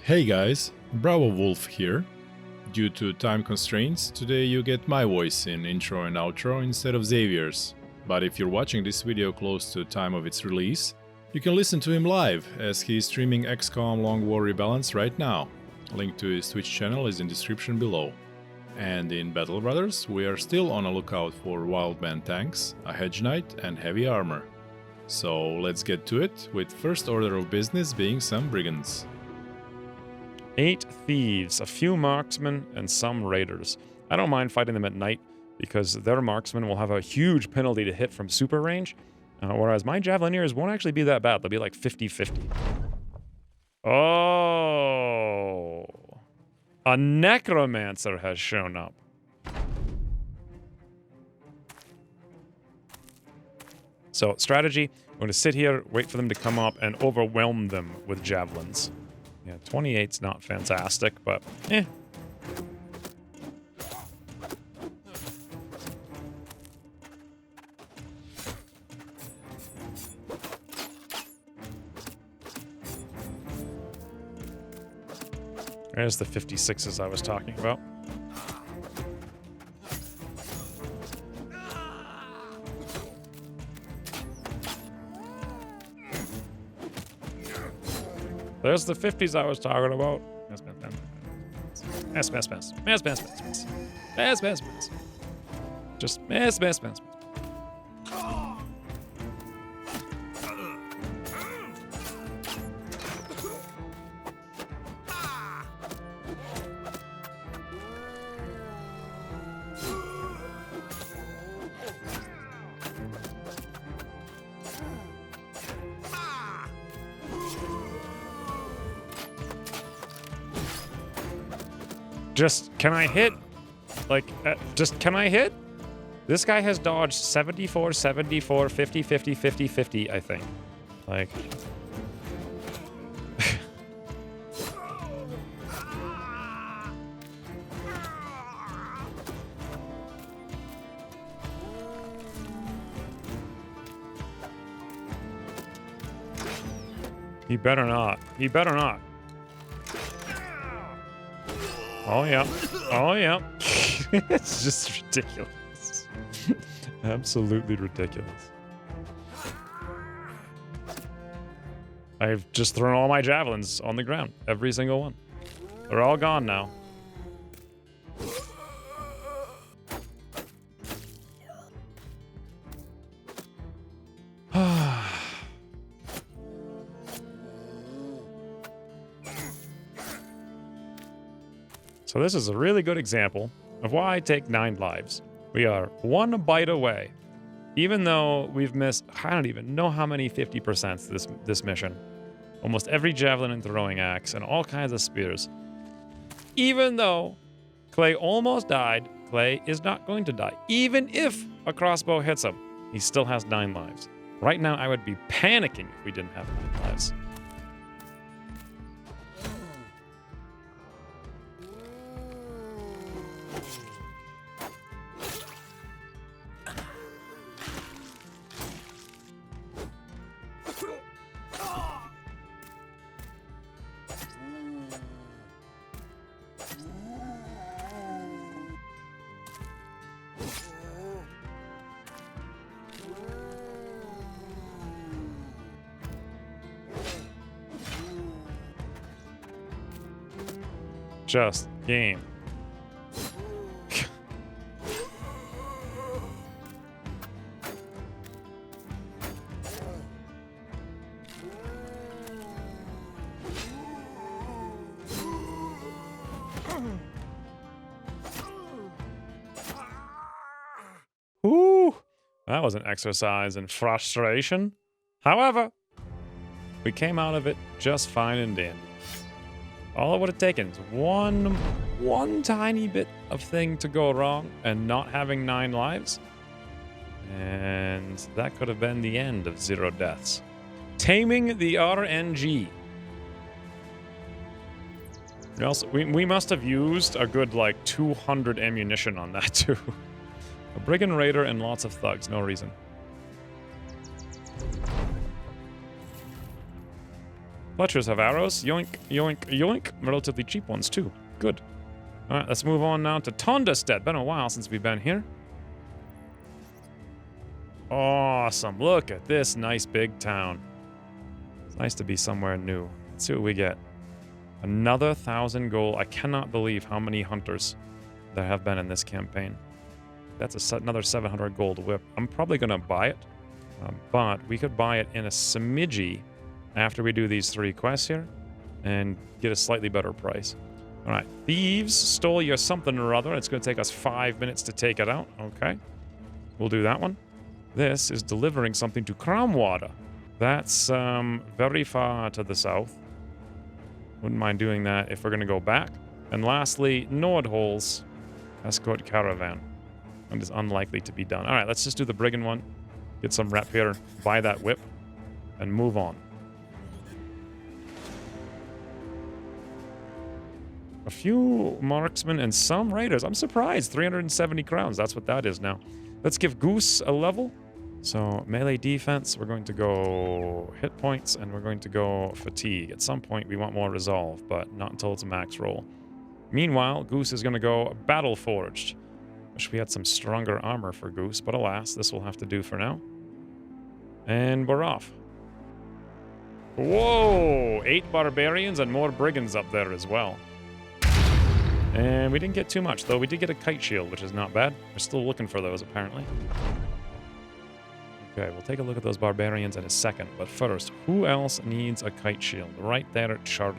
Hey guys, Bravo Wolf here. Due to time constraints, today you get my voice in intro and outro instead of Xavier's. But if you're watching this video close to the time of its release, you can listen to him live as he's streaming XCOM Long War Rebalance right now. Link to his Twitch channel is in description below. And in Battle Brothers, we are still on a lookout for Wildman tanks, a Hedge Knight and heavy armor. So let's get to it, with first order of business being some brigands. 8 thieves, a few marksmen, and some raiders. I don't mind fighting them at night because their marksmen will have a huge penalty to hit from super range, whereas my javelineers won't actually be that bad. They'll be like 50-50. Oh, a necromancer has shown up. So strategy, I'm going to sit here, wait for them to come up, and overwhelm them with javelins. Yeah, 28's not fantastic, but eh. There's the 56s I was talking about. There's the 50s I was talking about. Mess. Just mess. Just, can I hit? Like, can I hit? This guy has dodged 74, 74, 50, 50, 50, 50, I think. Like... He better not. He better not. Oh, yeah. Oh, yeah. It's just ridiculous. Absolutely ridiculous. I've just thrown all my javelins on the ground. Every single one. They're all gone now. So this is a really good example of why I take 9 lives. We are 1 bite away. Even though we've missed, I don't even know how many 50% this mission. Almost every javelin and throwing axe and all kinds of spears. Even though Clay almost died, Clay is not going to die. Even if a crossbow hits him, he still has 9 lives. Right now I would be panicking if we didn't have 9 lives. Just game. Ooh, that was an exercise in frustration. However, we came out of it just fine and dandy. All it would have taken is one tiny bit of thing to go wrong and not having 9 lives. And that could have been the end of 0 deaths. Taming the RNG. We must have used a good, like, 200 ammunition on that, too. A brigand raider and lots of thugs, no reason. Butchers have arrows. Yoink, yoink, yoink. Relatively cheap ones, too. Good. All right, let's move on now to Tondestead. Been a while since we've been here. Awesome. Look at this nice big town. It's nice to be somewhere new. Let's see what we get. Another 1,000 gold. I cannot believe how many hunters there have been in this campaign. That's another 700 gold whip. I'm probably going to buy it, but we could buy it in a smidgy after we do these 3 quests here and get a slightly better price. All right, thieves stole your something or other. It's going to take us 5 minutes to take it out. Okay, we'll do that one. This is delivering something to Kramwater. That's very far to the south. Wouldn't mind doing that if we're going to go back. And lastly, Nordholz escort caravan. That is unlikely to be done. All right, let's just do the brigand one. Get some rep here, buy that whip, and move on. A few marksmen and some raiders. I'm surprised. 370 crowns. That's what that is now. Let's give Goose a level. So melee defense, we're going to go hit points, and we're going to go fatigue. At some point, we want more resolve, but not until it's a max roll. Meanwhile, Goose is going to go battle forged. Wish we had some stronger armor for Goose, but alas, this will have to do for now. And we're off. Whoa! 8 barbarians and more brigands up there as well. And we didn't get too much, though. We did get a kite shield, which is not bad. We're still looking for those, apparently. Okay, we'll take a look at those barbarians in a second. But first, who else needs a kite shield? Right there at Charlie.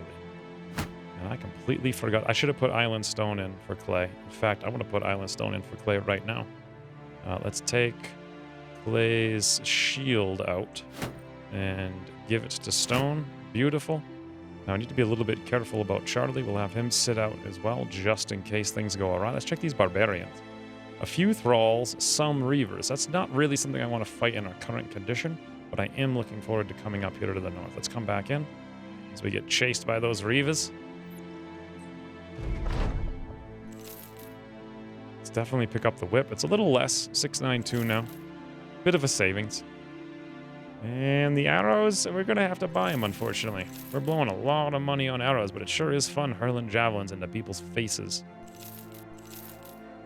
And I completely forgot. I should have put Island Stone in for Clay. In fact, I want to put Island Stone in for Clay right now. Let's take Clay's shield out and give it to Stone. Beautiful. Now, I need to be a little bit careful about Charlie. We'll have him sit out as well, just in case things go awry. Let's check these barbarians. A few thralls, some reavers. That's not really something I want to fight in our current condition, but I am looking forward to coming up here to the north. Let's come back in as we get chased by those reavers. Let's definitely pick up the whip. It's a little less, 692 now. Bit of a savings. And the arrows, we're going to have to buy them, unfortunately. We're blowing a lot of money on arrows, but it sure is fun hurling javelins into people's faces.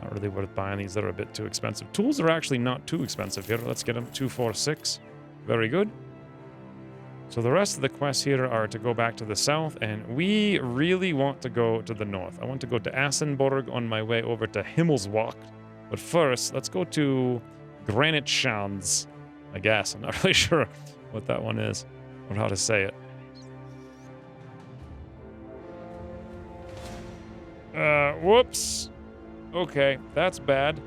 Not really worth buying these. That are a bit too expensive. Tools are actually not too expensive here. Let's get them. 246. Very good. So the rest of the quests here are to go back to the south, and we really want to go to the north. I want to go to Assenborg on my way over to Himmelswacht. But first, let's go to Granite Schanz. I guess. I'm not really sure what that one is or how to say it. Whoops. Okay, that's bad.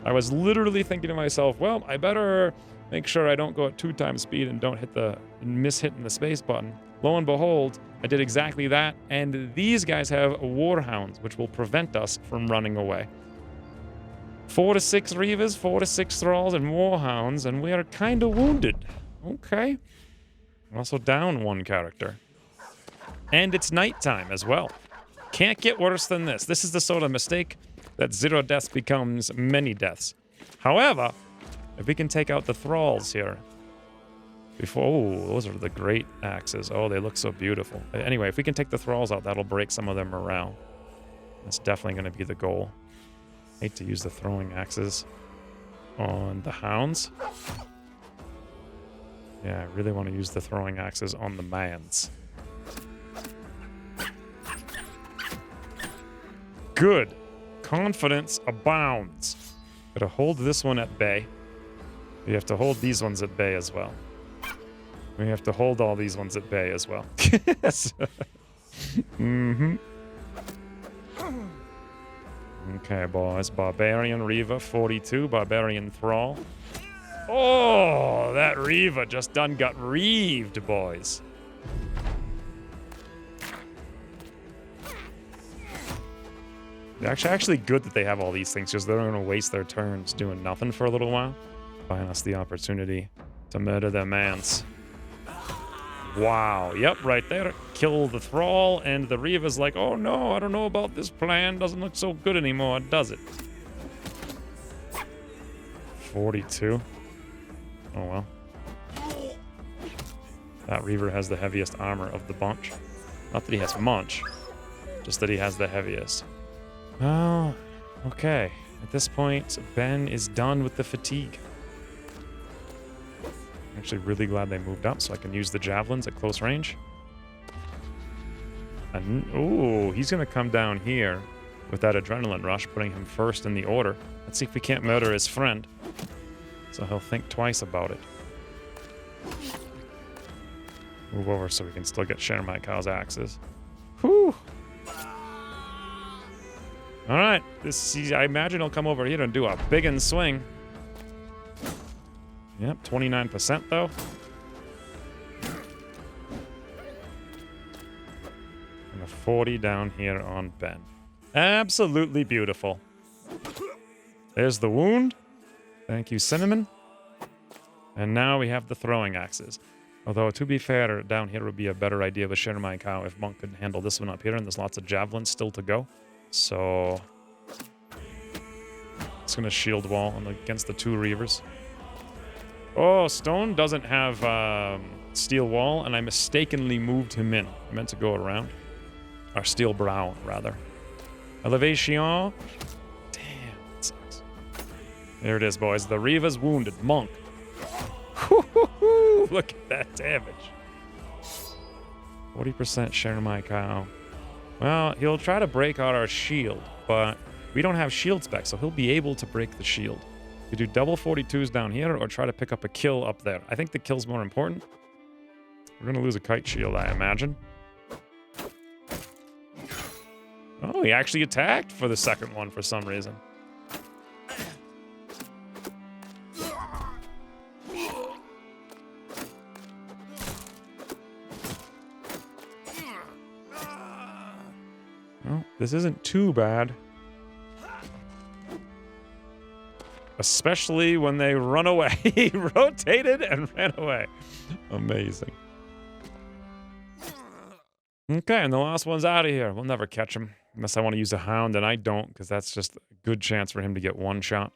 I was literally thinking to myself, well, I better make sure I don't go at 2 times speed and don't miss hitting the space button. Lo and behold, I did exactly that, and these guys have warhounds, which will prevent us from running away. 4 to 6 reavers, 4 to 6 thralls, and warhounds, and we are kind of wounded. Okay. Also down 1 character. And it's nighttime as well. Can't get worse than this. This is the sort of mistake that 0 deaths becomes many deaths. However, if we can take out the thralls here before... Oh, those are the great axes. Oh, they look so beautiful. Anyway, if we can take the thralls out, that'll break some of their morale. That's definitely going to be the goal. Hate to use the throwing axes on the hounds. Yeah, I really want to use the throwing axes on the mans. Good. Confidence abounds. Gotta hold this one at bay. We have to hold these ones at bay as well. We have to hold all these ones at bay as well. Yes. Mm-hmm. Okay, boys. Barbarian Reaver, 42. Barbarian Thrall. Oh, that Reaver just done got reaved, boys. Actually good that they have all these things, because they're going to waste their turns doing nothing for a little while. Buying us the opportunity to murder their mans. Wow. Yep, right there. Kill the Thrall, and the Reaver's like, oh no, I don't know about this plan. Doesn't look so good anymore, does it? 42. Oh well. That Reaver has the heaviest armor of the bunch. Not that he has much, just that he has the heaviest. Oh, okay. At this point, Ben is done with the fatigue. I'm actually really glad they moved up so I can use the javelins at close range. And, ooh, he's going to come down here with that adrenaline rush, putting him first in the order. Let's see if we can't murder his friend. So he'll think twice about it. Move over so we can still get Shermite Cow's axes. Whew! Alright, I imagine he'll come over here and do a big and swing. Yep, 29% though. And a 40 down here on Ben. Absolutely beautiful. There's the wound. Thank you, Cinnamon. And now we have the throwing axes. Although, to be fair, down here would be a better idea with Shermite Cow if Monk could handle this one up here, and there's lots of javelins still to go. So it's going to shield wall against the two Reavers. Oh, Stone doesn't have steel wall, and I mistakenly moved him in. I meant to go around. Or steel brow, rather. Elevation. Damn, that sucks. There it is, boys. The Reaver's wounded. Monk. Look at that damage. 40% Shermite Cow. Well, he'll try to break out our shield, but we don't have shield specs, so he'll be able to break the shield. You do double 42s down here or try to pick up a kill up there. I think the kill's more important. We're going to lose a kite shield, I imagine. Oh, he actually attacked for the second one for some reason. Well, this isn't too bad. Especially when they run away. He rotated and ran away. Amazing. Okay, and the last one's out of here. We'll never catch him. Unless I want to use a hound, and I don't, because that's just a good chance for him to get one shot.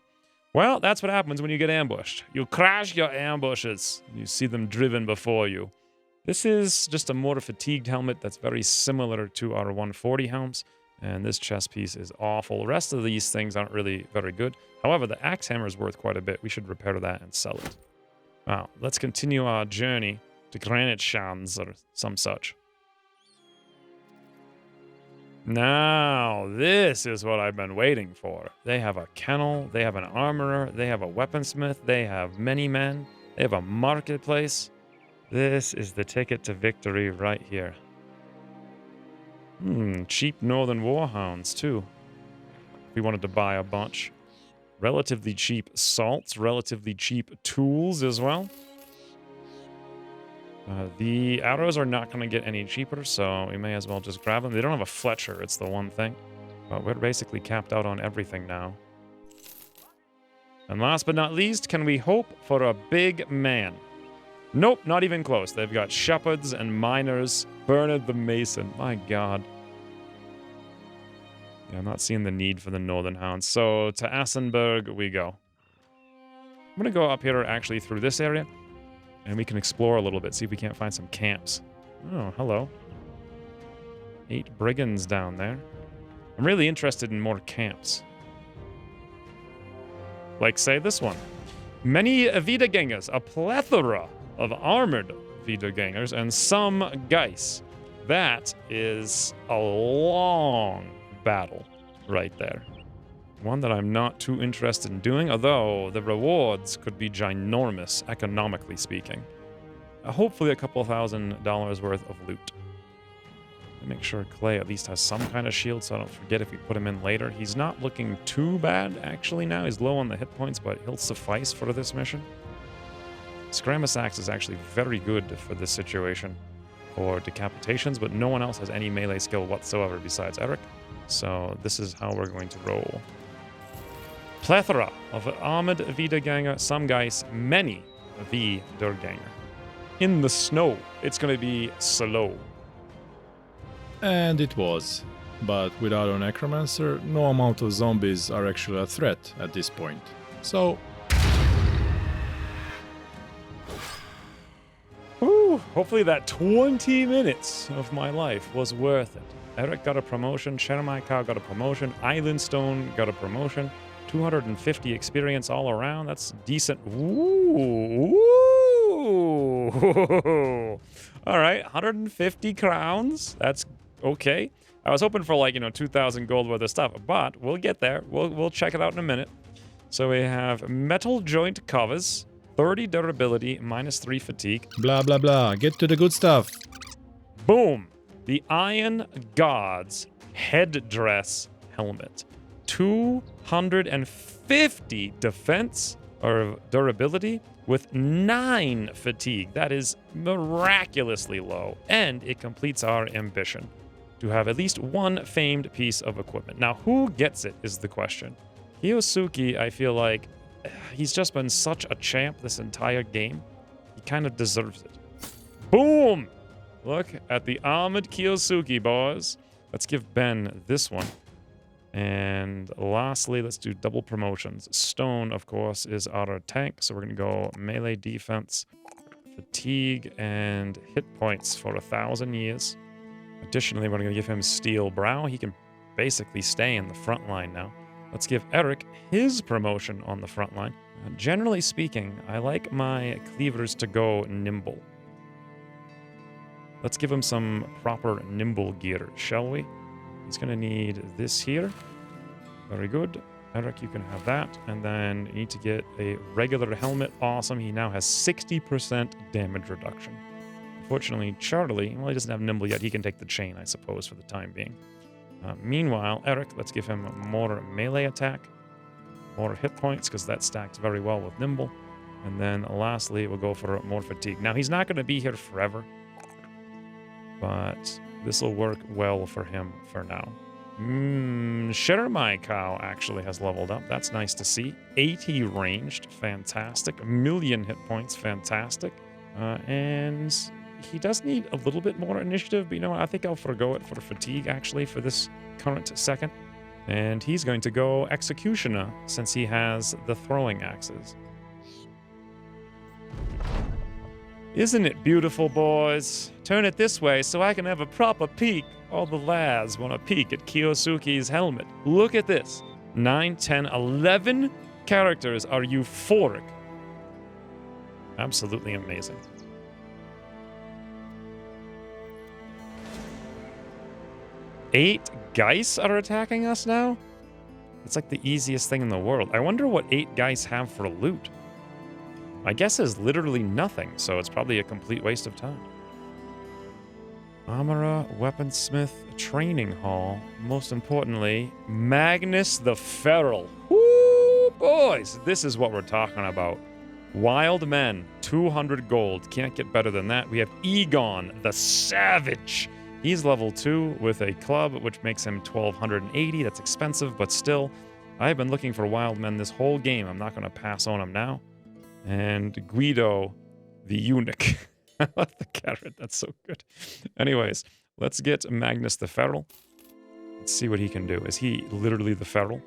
Well, that's what happens when you get ambushed. You crash your ambushes. You see them driven before you. This is just a more fatigued helmet that's very similar to our 140 helms. And this chest piece is awful. The rest of these things aren't really very good. However, the axe hammer is worth quite a bit. We should repair that and sell it. Wow, let's continue our journey to Granite Shans or some such. Now, this is what I've been waiting for. They have a kennel, they have an armorer, they have a weaponsmith, they have many men, they have a marketplace. This is the ticket to victory right here. Cheap Northern Warhounds, too. If we wanted to buy a bunch. Relatively cheap salts, relatively cheap tools as well. The arrows are not going to get any cheaper, so we may as well just grab them. They don't have a Fletcher, it's the one thing. But we're basically capped out on everything now. And last but not least, can we hope for a big man? Nope, not even close. They've got shepherds and miners. Bernard the Mason, my god. Yeah, I'm not seeing the need for the Northern Hounds. So to Assenberg we go. I'm going to go up here actually through this area. And we can explore a little bit, see if we can't find some camps. Oh, hello. 8 brigands down there. I'm really interested in more camps. Like, say, this one. Many Wiedergängers, a plethora of armored Wiedergängers, and some Geiss. That is a long battle right there. One that I'm not too interested in doing, although the rewards could be ginormous, economically speaking. Hopefully a couple $1,000 worth of loot. Make sure Clay at least has some kind of shield so I don't forget if we put him in later. He's not looking too bad, actually, now. He's low on the hit points, but he'll suffice for this mission. Scramus Axe is actually very good for this situation for decapitations, but no one else has any melee skill whatsoever besides Eric. So this is how we're going to roll. Plethora of armored Wiedergänger, some guys, many Wiedergänger. In the snow, it's going to be slow. And it was. But without a necromancer, no amount of zombies are actually a threat at this point. So... Whew. Hopefully that 20 minutes of my life was worth it. Eric got a promotion. Shermaikau got a promotion. Islandstone got a promotion. 250 experience all around. That's decent. Ooh. All right, 150 crowns. That's okay. I was hoping for like, 2,000 gold worth of stuff, but we'll get there. We'll check it out in a minute. So we have metal joint covers, 30 durability, -3 fatigue. Blah, blah, blah. Get to the good stuff. Boom. The Iron God's headdress helmet. 250 defense or durability with 9 fatigue. That is miraculously low. And it completes our ambition to have at least one famed piece of equipment. Now, who gets it is the question. Kiyosuke, I feel like he's just been such a champ this entire game. He kind of deserves it. Boom! Look at the armored Kiyosuke, boys. Let's give Ben this one. And lastly, let's do double promotions. Stone, of course, is our tank. So we're going to go melee defense, fatigue, and hit points for 1,000 years. Additionally, we're going to give him steel brow. He can basically stay in the front line now. Let's give Eric his promotion on the front line. Generally speaking, I like my cleavers to go nimble. Let's give him some proper nimble gear, shall we? He's going to need this here. Very good. Eric, you can have that. And then you need to get a regular helmet. Awesome. He now has 60% damage reduction. Unfortunately, Charlie, well, he doesn't have nimble yet. He can take the chain, I suppose, for the time being. Meanwhile, Eric, let's give him more melee attack, more hit points, because that stacks very well with nimble. And then lastly, we'll go for more fatigue. Now, he's not going to be here forever, but this will work well for him for now. Shermaikau actually has leveled up. That's nice to see. 80 ranged, fantastic. 1,000,000 hit points, fantastic. And he does need a little bit more initiative, but you know what? I think I'll forgo it for fatigue, actually, for this current second. And he's going to go Executioner, since he has the throwing axes. Isn't it beautiful, boys? Turn it this way so I can have a proper peek. All the lads want a peek at Kiyosuke's helmet. Look at this. 9, 10, 11 characters are euphoric. Absolutely amazing. Eight Geis are attacking us now? It's like the easiest thing in the world. I wonder what 8 Geis have for loot. My guess is literally nothing, so it's probably a complete waste of time. Armorer, Weaponsmith, Training Hall. Most importantly, Magnus the Feral. Woo, boys! This is what we're talking about. Wild Men, 200 gold. Can't get better than that. We have Egon the Savage. He's level 2 with a club, which makes him 1,280. That's expensive, but still, I've been looking for wild men this whole game. I'm not going to pass on him now. And Guido, the eunuch. I love the carrot. That's so good. Anyways, let's get Magnus the Feral. Let's see what he can do. Is he literally the Feral?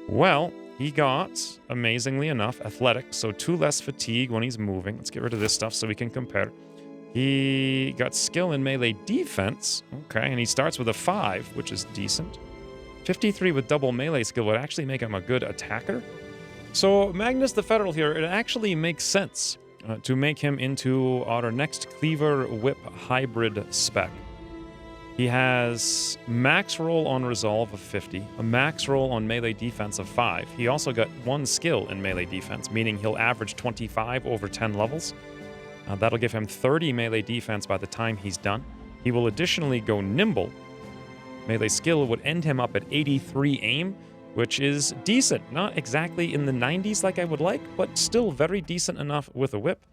Well, he got, amazingly enough, athletic, so 2 less fatigue when he's moving. Let's get rid of this stuff so we can compare. He got skill in melee defense. Okay, and he starts with a 5, which is decent. 53 with double melee skill would actually make him a good attacker. So Magnus the Feral here, it actually makes sense to make him into our next Cleaver Whip hybrid spec. He has max roll on resolve of 50, a max roll on melee defense of 5. He also got 1 skill in melee defense, meaning he'll average 25 over 10 levels. That'll give him 30 melee defense by the time he's done. He will additionally go nimble. Melee skill would end him up at 83 aim, which is decent. Not exactly in the 90s like I would like, but still very decent enough with a whip.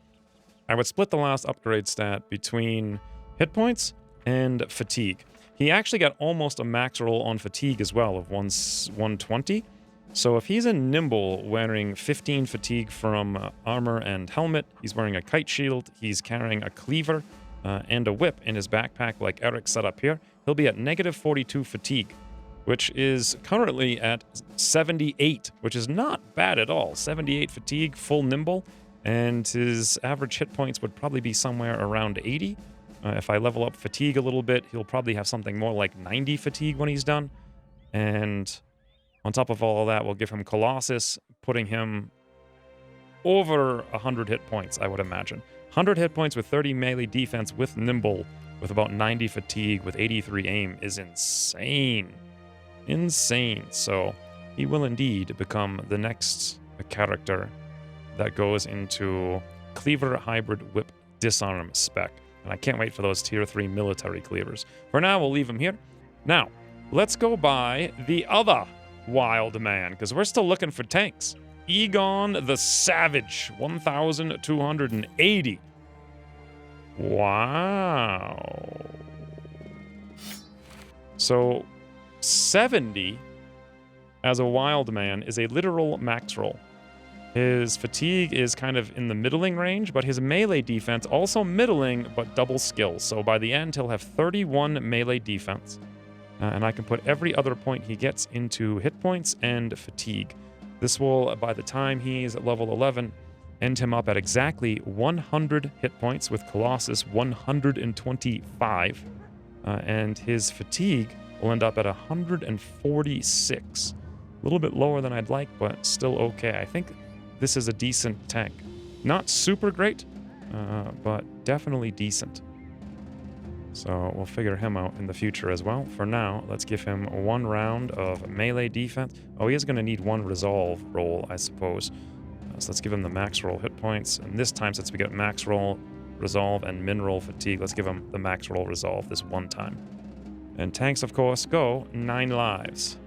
I would split the last upgrade stat between hit points and fatigue. He actually got almost a max roll on fatigue as well of 120. So if he's in nimble, wearing 15 fatigue from armor and helmet, he's wearing a kite shield, he's carrying a cleaver and a whip in his backpack like Eric set up here, he'll be at negative 42 fatigue, which is currently at 78, which is not bad at all. 78 fatigue, full nimble. and his average hit points would probably be somewhere around 80. If I level up fatigue a little bit, he'll probably have something more like 90 fatigue when he's done. And on top of all of that, we'll give him Colossus, putting him over 100 hit points, I would imagine. 100 hit points with 30 melee defense with Nimble, with about 90 fatigue, with 83 aim is insane. Insane. So he will indeed become the next character that goes into Cleaver Hybrid Whip Disarm spec. And I can't wait for those tier 3 military cleavers. For now, we'll leave him here. Now, let's go by the other wild man, because we're still looking for tanks. Egon the Savage, 1,280. Wow. So 70 as a wild man is a literal max roll. His fatigue is kind of in the middling range, but his melee defense also middling, but double skills. So by the end, he'll have 31 melee defense. And I can put every other point he gets into hit points and fatigue. This will, by the time he's at level 11, end him up at exactly 100 hit points with Colossus 125. And his fatigue will end up at 146. A little bit lower than I'd like, but still okay. I think this is a decent tank. Not super great, but definitely decent. So we'll figure him out in the future as well. For now, let's give him 1 round of melee defense. Oh, he is going to need 1 resolve roll, I suppose. So let's give him the max roll hit points. And this time, since we get max roll, resolve, and min roll fatigue, let's give him the max roll resolve this one time. And tanks, of course, go 9 lives.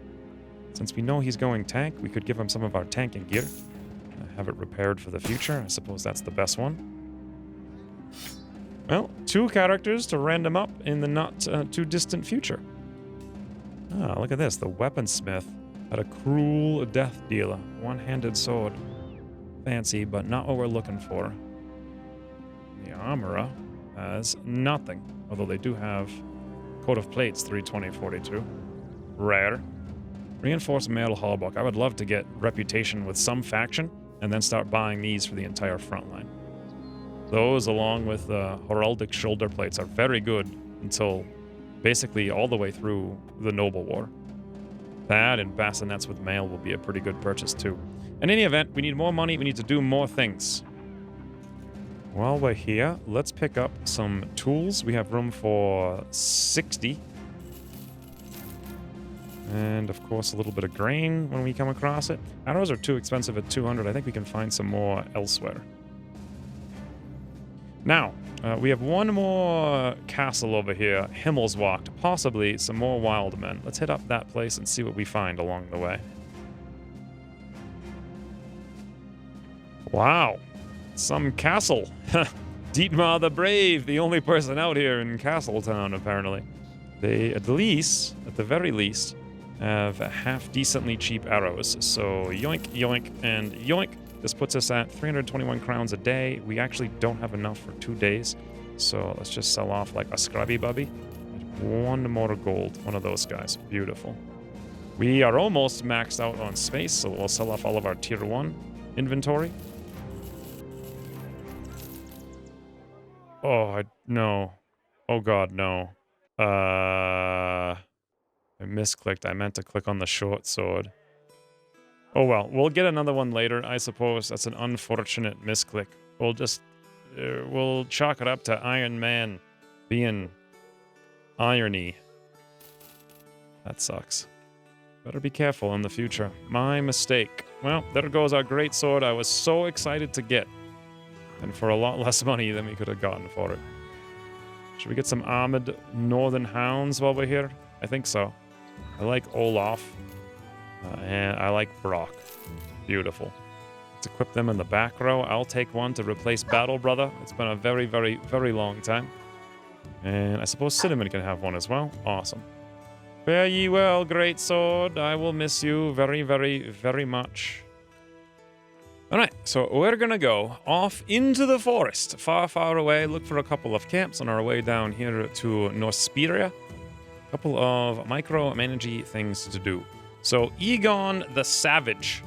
Since we know he's going tank, we could give him some of our tanking gear. Have it repaired for the future. I suppose that's the best one. Well, 2 characters to random up in the not too distant future. Ah, look at this. The weaponsmith had a cruel death dealer. One-handed sword. Fancy, but not what we're looking for. The armorer has nothing. Although they do have coat of plates 320/42. Rare. Reinforced mail hallbuck. I would love to get reputation with some faction and then start buying these for the entire front line. Those, along with the heraldic shoulder plates, are very good until basically all the way through the Noble War. That and bassinets with mail will be a pretty good purchase too. In any event, we need more money, we need to do more things. While we're here, let's pick up some tools. We have room for 60. And of course a little bit of grain when we come across it. Arrows are too expensive at 200. I think we can find some more elsewhere. Now, we have one more castle over here, Himmelswacht, possibly some more wild men. Let's hit up that place and see what we find along the way. Wow, some castle. Dietmar the Brave, the only person out here in Castletown, apparently. They, at the very least, have half-decently cheap arrows. So yoink, yoink, and yoink. This puts us at 321 crowns a day. We actually don't have enough for 2 days. So let's just sell off like a scrubby bubby. 1 more gold, one of those guys. Beautiful. We are almost maxed out on space, so we'll sell off all of our tier 1 inventory. Oh, no. Oh god, no. I misclicked. I meant to click on the short sword. Oh well, we'll get another one later, I suppose. That's an unfortunate misclick. We'll just... we'll chalk it up to Iron Man being irony. That sucks. Better be careful in the future. My mistake. Well, there goes our great sword I was so excited to get. And for a lot less money than we could have gotten for it. Should we get some armored northern hounds while we're here? I think so. I like Olaf. And I like Brock. Beautiful. Let's equip them in the back row. I'll take one to replace Battle Brother. It's been a very, very, very long time. And I suppose Cinnamon can have one as well. Awesome. Fare ye well, great sword. I will miss you very, very, very much. Alright, so we're gonna go off into the forest, far, far away, look for a couple of camps on our way down here to Norsperia. A couple of micro-managey things to do. So Egon the Savage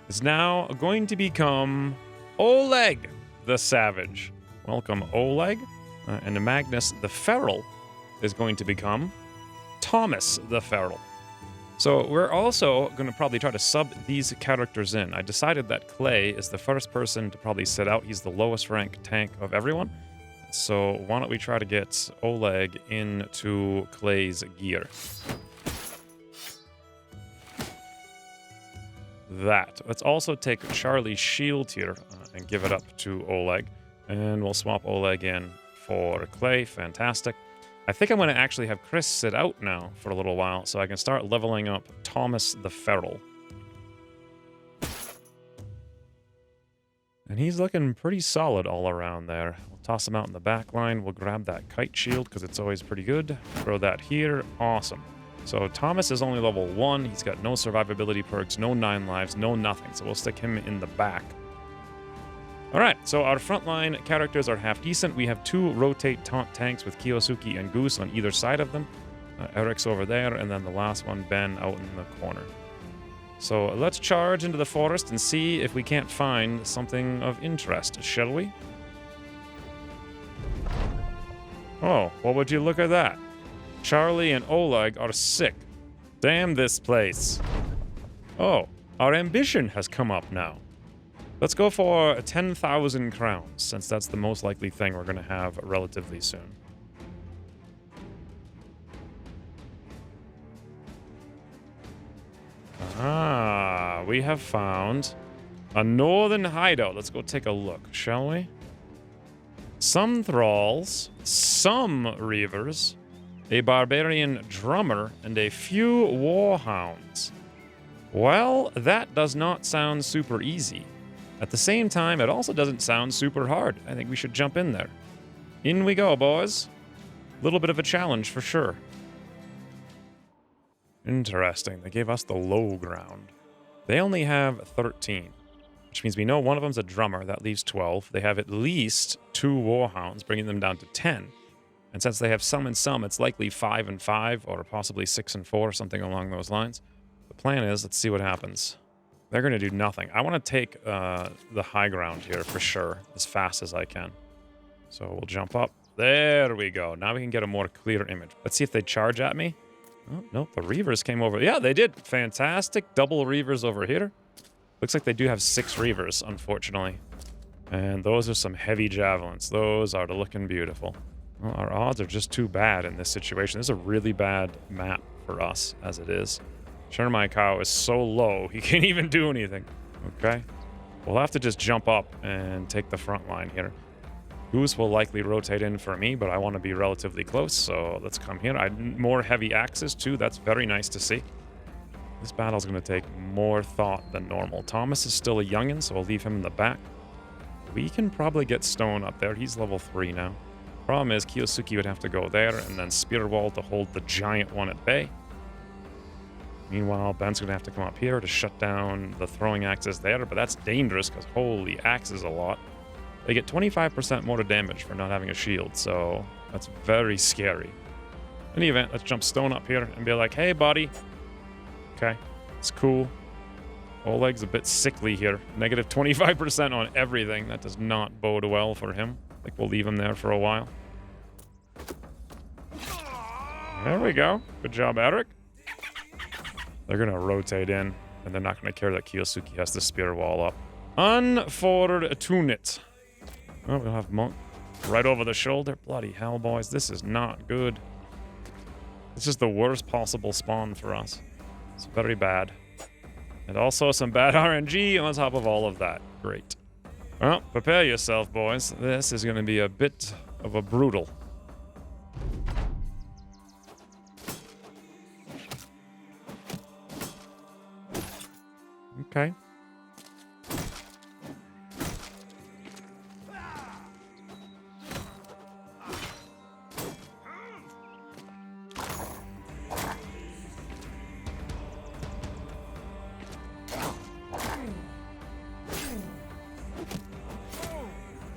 is now going to become Oleg the Savage. Welcome, Oleg. And Magnus the Feral is going to become Thomas the Feral. So we're also going to probably try to sub these characters in. I decided that Clay is the first person to probably sit out. He's the lowest rank tank of everyone. So why don't we try to get Oleg into Clay's gear. That. Let's also take Charlie's shield here and give it up to Oleg. And we'll swap Oleg in for Clay. Fantastic. I think I'm going to actually have Chris sit out now for a little while so I can start leveling up Thomas the Feral. And he's looking pretty solid all around there. We'll toss him out in the back line. We'll grab that kite shield because it's always pretty good. Throw that here. Awesome. So Thomas is only level 1. He's got no survivability perks, no 9 lives, no nothing. So we'll stick him in the back. All right, so our frontline characters are half decent. We have 2 rotate taunt tanks with Kiyosuke and Goose on either side of them. Eric's over there, and then the last one, Ben, out in the corner. So let's charge into the forest and see if we can't find something of interest, shall we? Oh, well, would you look at that? Charlie and Oleg are sick. Damn this place. Oh, our ambition has come up now. Let's go for 10,000 crowns, since that's the most likely thing we're going to have relatively soon. Ah, we have found a northern hideout. Let's go take a look, shall we? Some thralls, some reavers, a barbarian drummer, and a few warhounds. Well, that does not sound super easy. At the same time, it also doesn't sound super hard. I think we should jump in there. In we go, boys. A little bit of a challenge for sure. Interesting. They gave us the low ground. They only have 13, which means we know one of them's a drummer. That leaves 12. They have at least 2 warhounds, bringing them down to 10. And since they have some and some, it's likely 5 and 5, or possibly 6 and 4, something along those lines. The plan is, let's see what happens. They're going to do nothing. I want to take the high ground here for sure, as fast as I can. So we'll jump up. There we go. Now we can get a more clear image. Let's see if they charge at me. Oh, no, the Reavers came over. Yeah, they did. Fantastic. Double Reavers over here. Looks like they do have 6 Reavers, unfortunately. And those are some heavy javelins. Those are looking beautiful. Well, our odds are just too bad in this situation. This is a really bad map for us, as it is. Shermai Cow is so low, he can't even do anything. Okay. We'll have to just jump up and take the front line here. Goose will likely rotate in for me, but I want to be relatively close, so let's come here. More heavy axes, too. That's very nice to see. This battle's going to take more thought than normal. Thomas is still a youngin', so I'll leave him in the back. We can probably get Stone up there. He's level 3 now. Problem is, Kiyosuke would have to go there, and then Spear Wall to hold the giant one at bay. Meanwhile, Ben's going to have to come up here to shut down the throwing axes there, but that's dangerous because holy, axe is a lot. They get 25% more damage for not having a shield, so that's very scary. In any event, let's jump Stone up here and be like, hey, buddy. Okay, it's cool. Oleg's a bit sickly here. Negative 25% on everything. That does not bode well for him. I think we'll leave him there for a while. There we go. Good job, Eric. They're going to rotate in, and they're not going to care that Kiyosuke has the spear wall up. Unfortunate. Oh, we'll have Monk right over the shoulder. Bloody hell, boys. This is not good. This is the worst possible spawn for us. It's very bad. And also some bad RNG on top of all of that. Great. Well, prepare yourself, boys. This is going to be a bit of a brutal. Okay.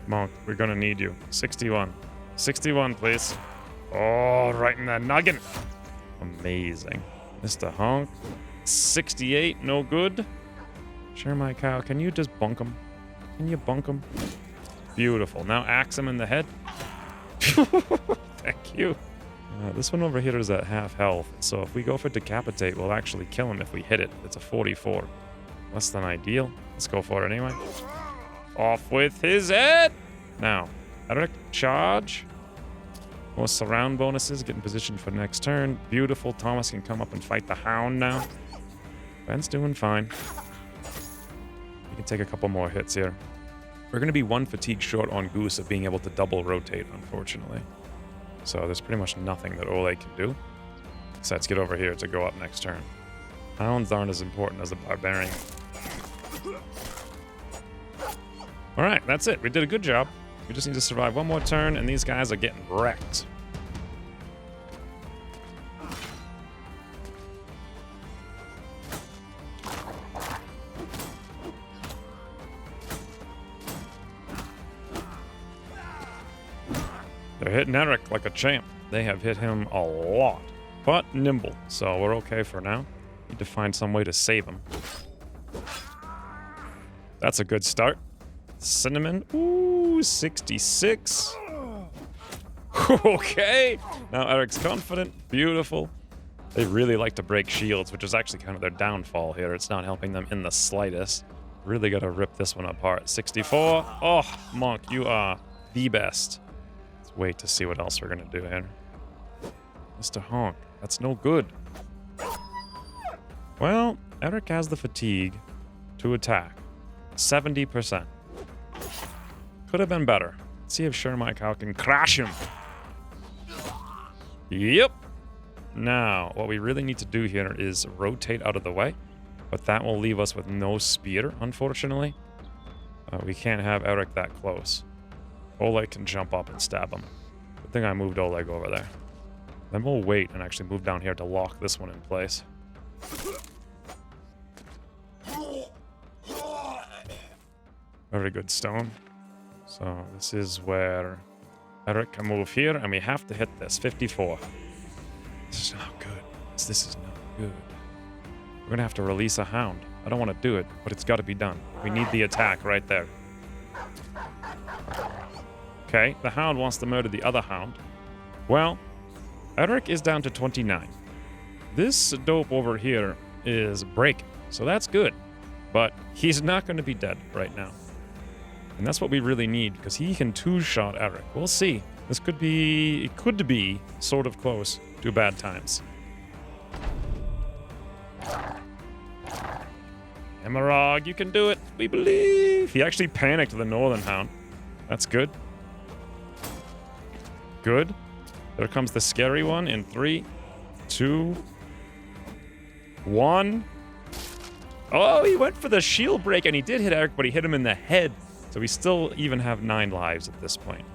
Monk, we're gonna need you. 61. 61, please. Oh, right in that noggin. Amazing. Mr. Honk. 68, no good. Share my cow. Can you just bunk him? Can you bunk him? Beautiful. Now axe him in the head. Thank you. This one over here is at half health, so if we go for decapitate, we'll actually kill him if we hit it. It's a 44. Less than ideal. Let's go for it anyway. Off with his head! Now, Eric, charge. More surround bonuses, get in position for next turn. Beautiful. Thomas can come up and fight the hound now. Ben's doing fine. He can take a couple more hits here. We're going to be 1 fatigue short on Goose of being able to double rotate, unfortunately. So there's pretty much nothing that Ole can do. So let's get over here to go up next turn. Hounds aren't as important as the Barbarian. Alright, that's it. We did a good job. We just need to survive one more turn, and these guys are getting wrecked. They're hitting Eric like a champ. They have hit him a lot, but nimble, so we're okay for now. Need to find some way to save him. That's a good start. Cinnamon, ooh, 66. Okay, now Eric's confident, beautiful. They really like to break shields, which is actually kind of their downfall here. It's not helping them in the slightest. Really got to rip this one apart. 64, oh, Monk, you are the best. Let's wait to see what else we're gonna do here. Mr. Honk, that's no good. Well, Eric has the fatigue to attack. 70%. Could have been better. Let's see if Shermike can crash him. Yep. Now, what we really need to do here is rotate out of the way, but that will leave us with no spear, unfortunately. We can't have Eric that close. Oleg can jump up and stab him. Good thing I moved Oleg over there. Then we'll wait and actually move down here to lock this one in place. Very good stone. So this is where Eric can move here, and we have to hit this. 54. This is not good. This is not good. We're going to have to release a hound. I don't want to do it, but it's got to be done. We need the attack right there. Okay, the hound wants to murder the other hound. Well, Eric is down to 29. This dope over here is breaking, so that's good. But he's not going to be dead right now. And that's what we really need, because he can two-shot Eric. We'll see. This could be... It could be sort of close to bad times. Emerald, you can do it. We believe. He actually panicked the Northern Hound. That's good. Good. There comes the scary one in 3, 2, 1. Oh, he went for the shield break, and he did hit Eric, but he hit him in the head. So we still even have 9 lives at this point.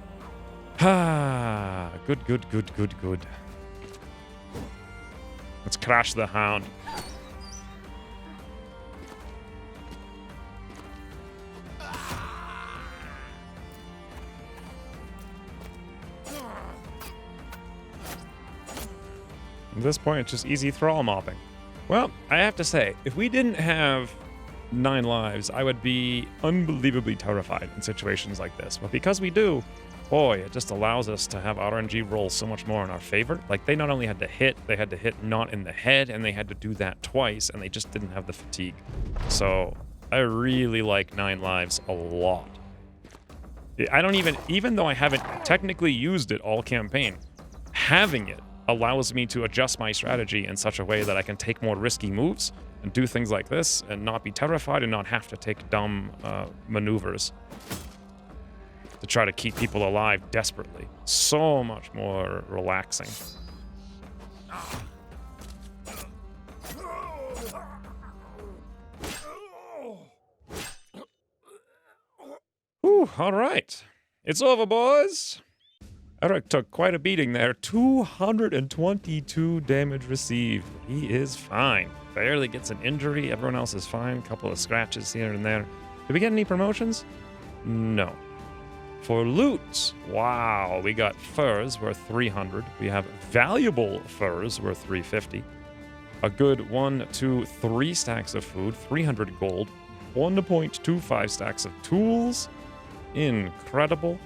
Ah, good, good, good, good, good. Let's crash the hound. At this point, it's just easy thrall mopping. Well, I have to say, if we didn't have 9 lives, I would be unbelievably terrified in situations like this. But because we do, boy, it just allows us to have RNG roll so much more in our favor. Like, they not only had to hit, they had to hit not in the head, and they had to do that twice, and they just didn't have the fatigue. So, I really like 9 lives a lot. I don't even though I haven't technically used it all campaign, having it allows me to adjust my strategy in such a way that I can take more risky moves and do things like this and not be terrified and not have to take dumb maneuvers to try to keep people alive desperately. So much more relaxing. Whew, all right. It's over, boys. Eric took quite a beating there. 222 damage received. He is fine. Barely gets an injury. Everyone else is fine. Couple of scratches here and there. Did we get any promotions? No. For loot, wow, we got furs worth 300. We have valuable furs worth 350. A good 1, 2, 3 stacks of food, 300 gold. 1.25 stacks of tools. Incredible.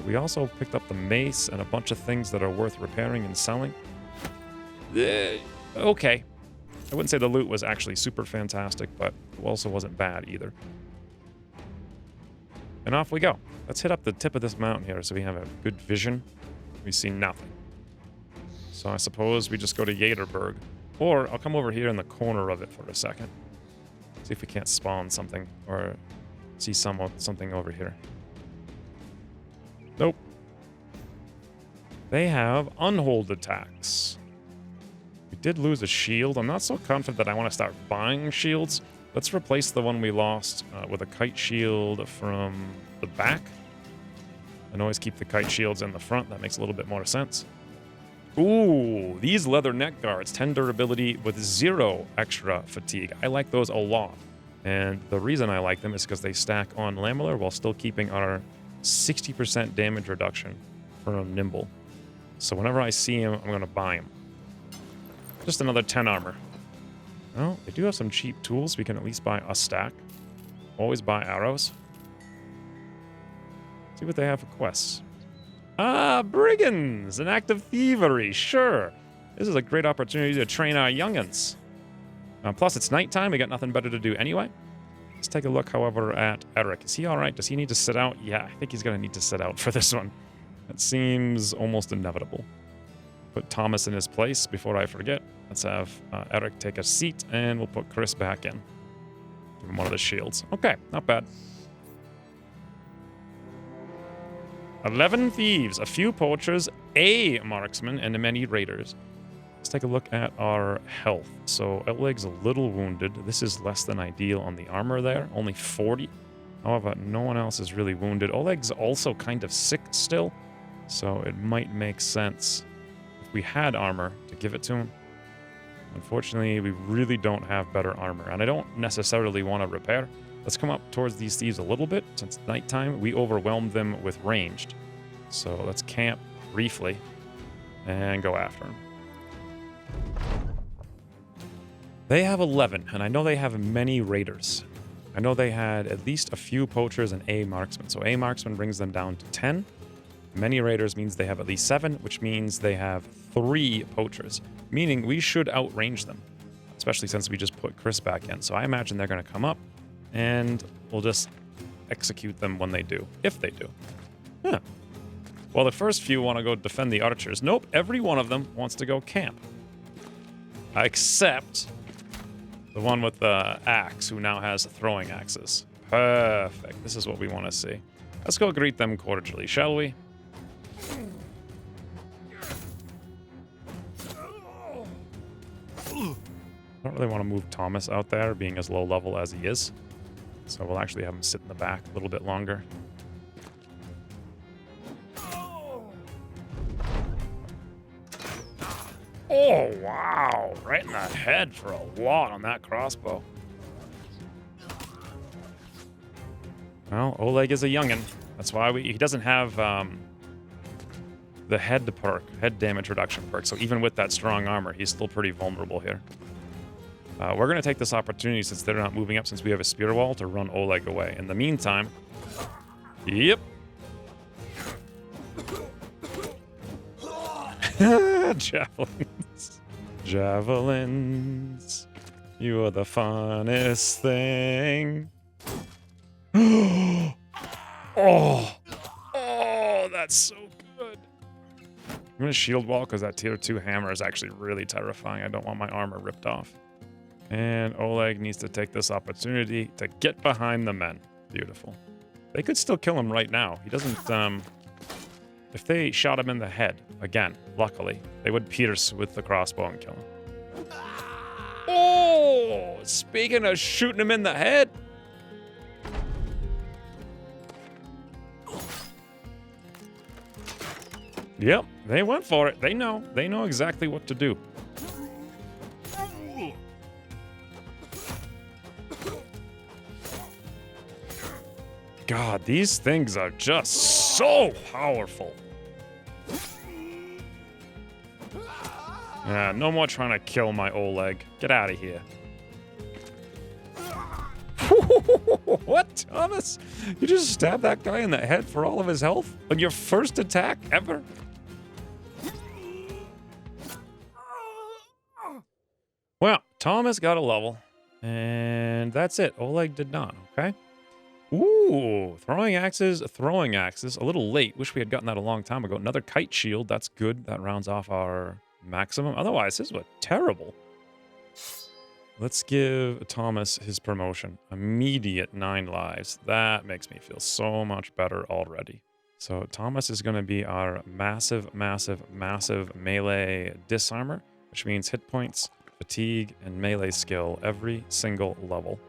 We also picked up the mace and a bunch of things that are worth repairing and selling. Okay. I wouldn't say the loot was actually super fantastic, but it also wasn't bad either. And off we go. Let's hit up the tip of this mountain here so we have a good vision. We see nothing. So I suppose we just go to Yaterberg. Or I'll come over here in the corner of it for a second. See if we can't spawn something or see something over here. Nope. They have unhold attacks. We did lose a shield. I'm not so confident that I want to start buying shields. Let's replace the one we lost with a kite shield from the back. And always keep the kite shields in the front. That makes a little bit more sense. Ooh, these leather neck guards, 10 durability with 0 extra fatigue. I like those a lot. And the reason I like them is because they stack on lamellar while still keeping our 60% damage reduction from nimble. So whenever I see him, I'm going to buy him. Just another 10 armor. Well, they do have some cheap tools. We can at least buy a stack. Always buy arrows. See what they have for quests. Ah, brigands! An act of thievery, sure. This is a great opportunity to train our youngins. Plus, it's nighttime. We got nothing better to do anyway. Let's take a look, however, at Eric. Is he all right? Does he need to sit out? Yeah, I think he's going to need to sit out for this one. That seems almost inevitable. Put Thomas in his place before I forget. Let's have Eric take a seat, and we'll put Chris back in. Give him one of the shields. Okay, not bad. 11 thieves, a few poachers, a marksman, and many raiders. Let's take a look at our health. So Oleg's a little wounded. This is less than ideal on the armor there, only 40. However, no one else is really wounded. Oleg's also kind of sick still, so it might make sense if we had armor to give it to him. Unfortunately, we really don't have better armor, and I don't necessarily want to repair. Let's come up towards these thieves a little bit. Since it's nighttime, we overwhelmed them with ranged. So let's camp briefly and go after them. They have 11, and I know they have many raiders. I know they had at least a few poachers and a marksman. So a marksman brings them down to 10. Many raiders means they have at least 7, which means they have 3 poachers, meaning we should outrange them, especially since we just put Chris back in. So I imagine they're going to come up, and we'll just execute them when they do, if they do. Huh. Well, the first few want to go defend the archers. Nope, every one of them wants to go camp. Except the one with the axe, who now has throwing axes. Perfect. This is what we want to see. Let's go greet them cordially, shall we? I don't really want to move Thomas out there, being as low level as he is. So we'll actually have him sit in the back a little bit longer. Oh, wow. Right in the head for a lot on that crossbow. Well, Oleg is a youngin'. That's why he doesn't have the head perk, head damage reduction perk. So even with that strong armor, he's still pretty vulnerable here. We're going to take this opportunity, since they're not moving up, since we have a spear wall, to run Oleg away. In the meantime, yep. Javelins. Javelins. You are the funnest thing. Oh, that's so good. I'm going to shield wall because that tier 2 hammer is actually really terrifying. I don't want my armor ripped off. And Oleg needs to take this opportunity to get behind the men. Beautiful. They could still kill him right now. He doesn't, if they shot him in the head, again, luckily, they would pierce with the crossbow and kill him. Oh, speaking of shooting him in the head. Yep, they went for it. They know exactly what to do. God, these things are just so powerful. Yeah, no more trying to kill my Oleg. Get out of here. What, Thomas? You just stabbed that guy in the head for all of his health on your first attack ever? Well, Thomas got a level, and that's it. Oleg did not, okay? Ooh, throwing axes. A little late. Wish we had gotten that a long time ago. Another kite shield. That's good. That rounds off our maximum. Otherwise, this was terrible. Let's give Thomas his promotion. Immediate 9 lives. That makes me feel so much better already. So Thomas is going to be our massive melee disarmor, which means hit points, fatigue, and melee skill every single level.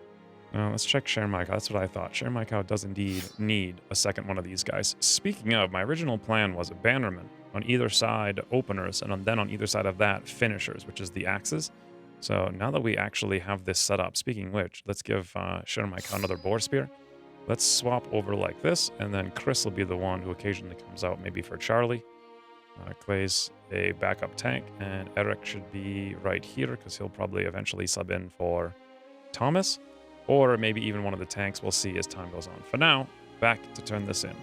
Now let's check Share My Cow. That's what I thought. Share My Cow does indeed need a second one of these guys. Speaking of, my original plan was bannermen on either side, openers, and then on either side of that, finishers, which is the axes. So now that we actually have this set up, speaking of which, let's give Share My Cow another boar spear. Let's swap over like this, and then Chris will be the one who occasionally comes out, maybe for Charlie. Clay's a backup tank, and Eric should be right here because he'll probably eventually sub in for Thomas, or maybe even one of the tanks. We'll see as time goes on. For now, back to turn this in.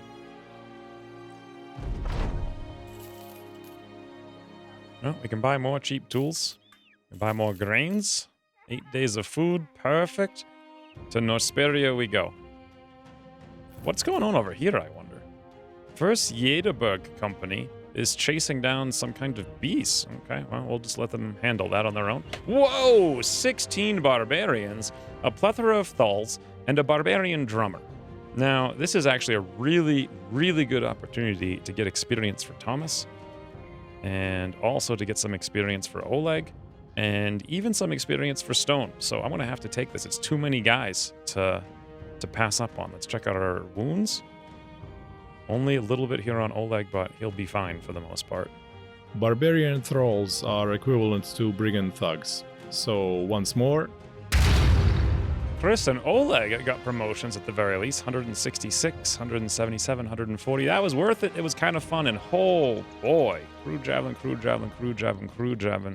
Well, we can buy more cheap tools. We can buy more grains. 8 days of food, perfect. To Norsperia we go. What's going on over here, I wonder? First Jederberg Company is chasing down some kind of beast. Okay, well, we'll just let them handle that on their own. Whoa! 16 barbarians, a plethora of thalls, and a barbarian drummer. Now, this is actually a really good opportunity to get experience for Thomas, and also to get some experience for Oleg, and even some experience for Stone. So I'm going to have to take this. It's too many guys to pass up on. Let's check out our wounds. Only a little bit here on Oleg, but he'll be fine for the most part. Barbarian thralls are equivalent to brigand thugs. So once more, Chris and Oleg got promotions at the very least. 166, 177, 140. That was worth it. It was kind of fun. And oh boy, crew javelin,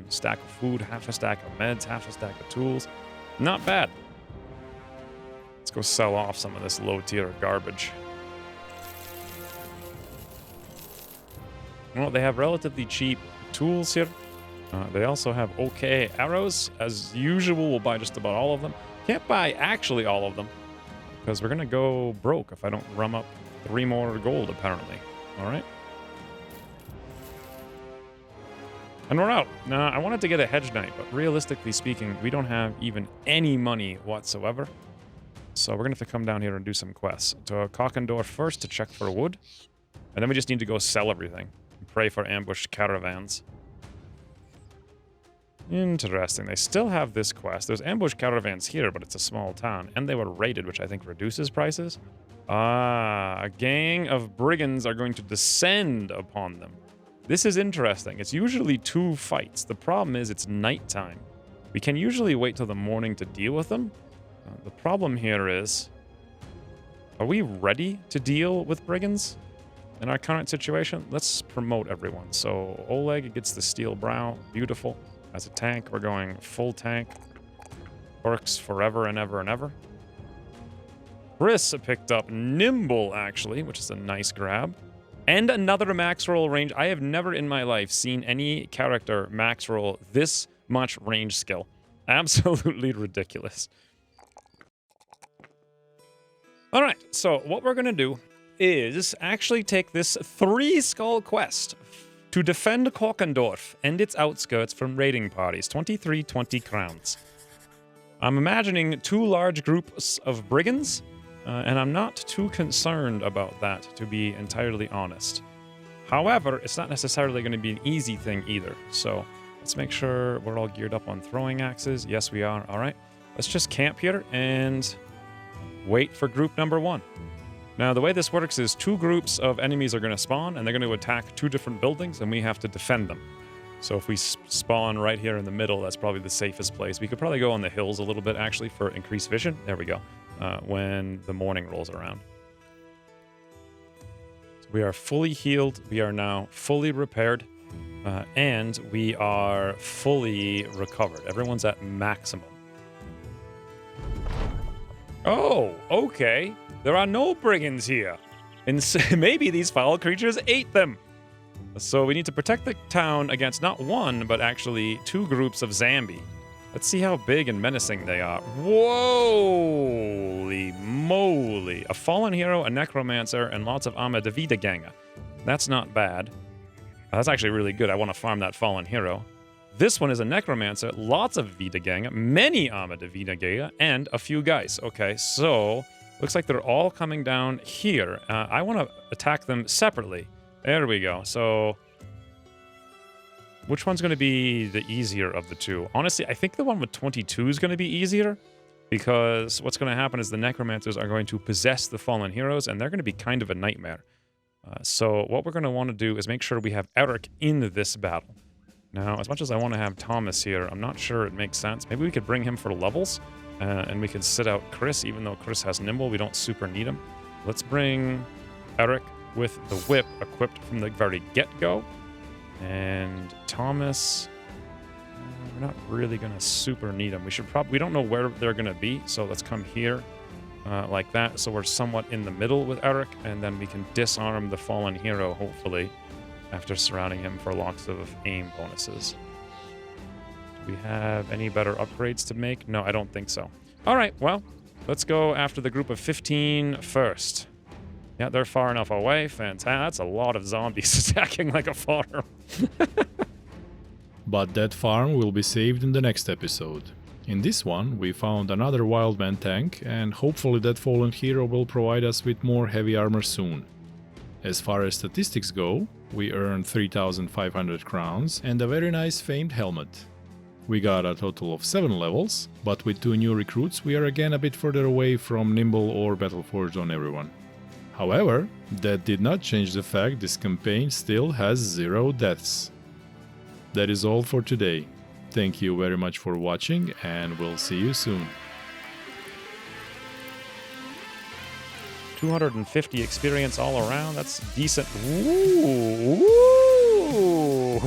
stack of food, half a stack of meds, half a stack of tools. Not bad. Let's go sell off some of this low tier garbage. Well, they have relatively cheap tools here. They also have okay arrows. As usual, we'll buy just about all of them. Can't buy actually all of them, because we're going to go broke if I don't rum up 3 more gold, apparently. All right. And we're out. Now, I wanted to get a hedge knight, but realistically speaking, we don't have even any money whatsoever. So we're going to have to come down here and do some quests. To Cockendorf first to check for wood. And then we just need to go sell everything. And pray for ambushed caravans. Interesting. They still have this quest. There's ambush caravans here, but it's a small town. And they were raided, which I think reduces prices. Ah, a gang of brigands are going to descend upon them. This is interesting. It's usually 2 fights. The problem is it's nighttime. We can usually wait till the morning to deal with them. The problem here is, are we ready to deal with brigands in our current situation? Let's promote everyone. So Oleg gets the steel brow. Beautiful. As a tank, we're going full tank. Works forever and ever and ever. Chris picked up Nimble, actually, which is a nice grab. And another max roll range. I have never in my life seen any character max roll this much range skill. Absolutely ridiculous. All right, so what we're going to do is actually take this 3-skull quest to defend Cockendorf and its outskirts from raiding parties. 2320 crowns. I'm imagining 2 large groups of brigands, and I'm not too concerned about that, to be entirely honest. However, it's not necessarily going to be an easy thing either, so let's make sure we're all geared up on throwing axes. Yes, we are. All right, let's just camp here and wait for group number 1. Now, the way this works is 2 groups of enemies are going to spawn, and they're going to attack 2 different buildings, and we have to defend them. So if we spawn right here in the middle, that's probably the safest place. We could probably go on the hills a little bit, actually, for increased vision. There we go. When the morning rolls around. So we are fully healed. We are now fully repaired. And we are fully recovered. Everyone's at maximum. Oh, okay. There are no brigands here. And maybe these foul creatures ate them. So we need to protect the town against not one, but actually 2 groups of zombie. Let's see how big and menacing they are. Whoa-ly moly. A fallen hero, a necromancer, and lots of Arma de Vida Ganga. That's not bad. That's actually really good. I want to farm that fallen hero. This one is a necromancer, lots of Vida Ganga, many Arma de Vida Ganga, and a few guys. Okay, so looks like they're all coming down here. I want to attack them separately. There we go. So which one's going to be the easier of the two? Honestly, I think the one with 22 is going to be easier because what's going to happen is the necromancers are going to possess the fallen heroes and they're going to be kind of a nightmare. So what we're going to want to do is make sure we have Eric in this battle. Now, as much as I want to have Thomas here, I'm not sure it makes sense. Maybe we could bring him for levels and we can sit out Chris, even though Chris has Nimble. We don't super need him. Let's bring Eric with the whip equipped from the very get-go. And Thomas, we're not really going to super need him. We don't know where they're going to be, so let's come here like that. So we're somewhat in the middle with Eric, and then we can disarm the fallen hero, hopefully, after surrounding him for lots of aim bonuses. Do we have any better upgrades to make? No, I don't think so. All right, well, let's go after the group of 15 first. Yeah, they're far enough away. Fantastic. That's a lot of zombies attacking like a farm. But that farm will be saved in the next episode. In this one, we found another Wildman tank, and hopefully that fallen hero will provide us with more heavy armor soon. As far as statistics go, we earned 3,500 crowns and a very nice famed helmet. We got a total of 7 levels, but with 2 new recruits we are again a bit further away from Nimble or Battleforged on everyone. However, that did not change the fact this campaign still has 0 deaths. That is all for today. Thank you very much for watching, and we'll see you soon. 250 experience all around. That's decent. Ooh. Ooh.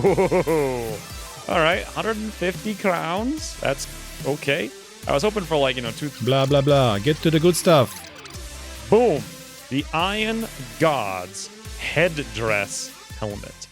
All right, 150 crowns. That's okay. I was hoping for like, 2... Blah blah blah, get to the good stuff. Boom. The Iron God's headdress helmet.